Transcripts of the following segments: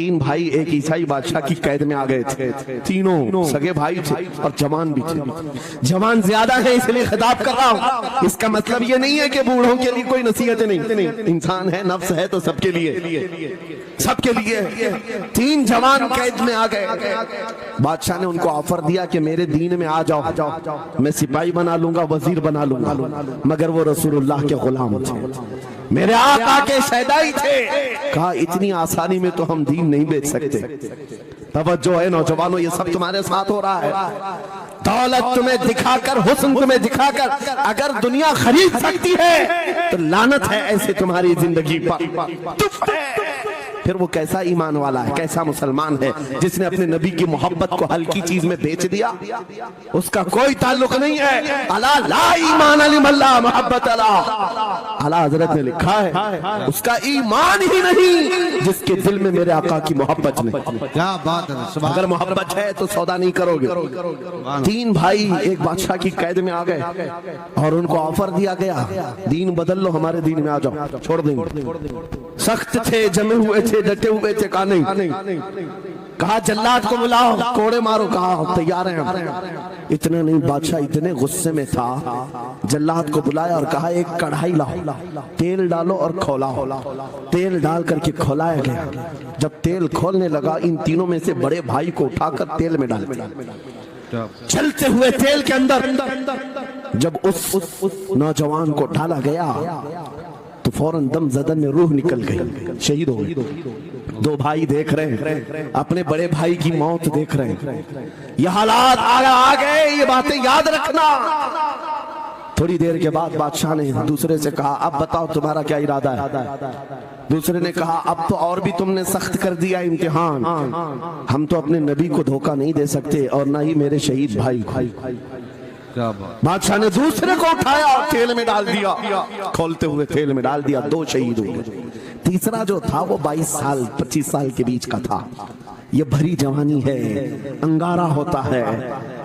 तीन भाई एक ईसाई बादशाह की कैद में आ गए थे। तीनों सगे भाई थे और जवान भी थे। जवान ज्यादा है इसलिए खिताब कर रहा हूं। इसका मतलब ये नहीं है कि बूढ़ों के लिए कोई नसीहत नहीं, इंसान है, नफ्स है, तो सबके लिए, सबके लिए। तीन जवान कैद में आ गए। बादशाह ने उनको ऑफर दिया कि मेरे दीन में आ जाओ, मैं सिपाही बना लूंगा, वजीर बना लूंगा। मगर वो रसूलुल्लाह के गुलाम थे, मेरे आका के शहदाई थे। कहा इतनी आसानी में तो हम दीन नहीं बेच सकते। तवज्जो है नौजवानों, ये सब तुम्हारे साथ हो रहा है। दौलत तुम्हें दिखाकर, हुस्न तुम्हें दिखाकर अगर दुनिया खरीद सकती है तो लानत है ऐसे तुम्हारी जिंदगी पर। फिर वो कैसा ईमान वाला है, कैसा मुसलमान है जिसने अपने नबी की मोहब्बत को हल्की चीज में बेच दिया। उसका कोई ताल्लुक नहीं है। अला ला ईमान अलिमल्ला मोहब्बत अला, आला हजरत ने लिखा है उसका ईमान ही नहीं जिसके दिल में मेरे आका की मोहब्बत नहीं। क्या बात है। अगर मोहब्बत है तो सौदा नहीं करोगे। तीन भाई एक बादशाह की कैद में आ गए और उनको ऑफर दिया गया, दीन बदल लो, हमारे दीन में आ जाओ, छोड़ देंगे। सख्त थे, जमे हुए थे, डटे हुए थे। कहा नहीं, कहा जल्लाद को बुलाओ, कोड़े मारो। कहा तैयार हैं। इतना नहीं, बादशाह इतने गुस्से में था, जल्लाद को बुलाया और कहा एक कढ़ाई लाओ, तेल डालो और खौलाओ। तेल डाल करके खौलाया गया। जब तेल खोलने लगा, इन तीनों में से बड़े भाई को उठाकर तेल में डाल दिया। चलते हुए तेल के अंदर जब उस नौजवान को डाला गया तो फौरन दम ज़दन में रूह निकल गई, शहीद हो गई। दो भाई देख रहे हैं, अपने बड़े भाई की मौत देख रहे हैं। ये हालात आ गए, ये बातें याद रखना। थोड़ी देर के बाद बादशाह ने दूसरे से कहा अब बताओ तुम्हारा क्या इरादा है। दूसरे ने कहा अब तो और भी तुमने सख्त कर दिया इम्तिहान, हम तो अपने नबी को धोखा नहीं दे सकते और ना ही मेरे शहीद भाई। बादशाह ने दूसरे को उठाया और तेल में डाल दिया, खोलते हुए तेल में डाल दिया, दो शहीद हो गए। तीसरा जो था वो 22 साल 25 साल के बीच का था। ये भरी जवानी है, अंगारा होता है।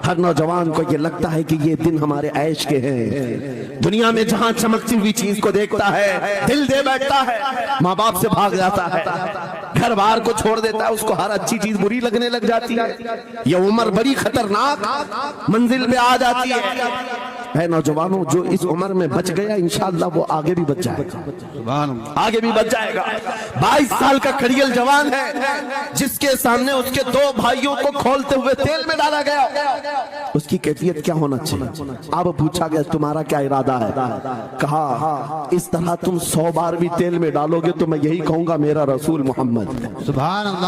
हर नौजवान को ये लगता है कि ये दिन हमारे ऐश के हैं। दुनिया में जहां चमकती हुई चीज को देखता है दिल दे बैठता है, माँ बाप से भाग जाता है, घर बार को छोड़ देता है, उसको हर अच्छी चीज बुरी लगने लग जाती है। ये उम्र बड़ी खतरनाक मंजिल पे आ जाती है नौजवानों, जो इस उम्र में बच गया इंशाअल्लाह वो आगे भी बच जाएगा, आगे भी बच जाएगा। 22 साल का कड़ियल जवान है जिसके सामने उसके दो भाइयों को खोलते हुए तेल में डाला गया। उसकी कैफियत क्या होना चाहिए। अब पूछा गया तुम्हारा क्या इरादा है। कहा इस तरह तुम 100 बार भी तेल में डालोगे तो मैं यही कहूंगा मेरा रसूल मोहम्मद। सुभान अल्लाह।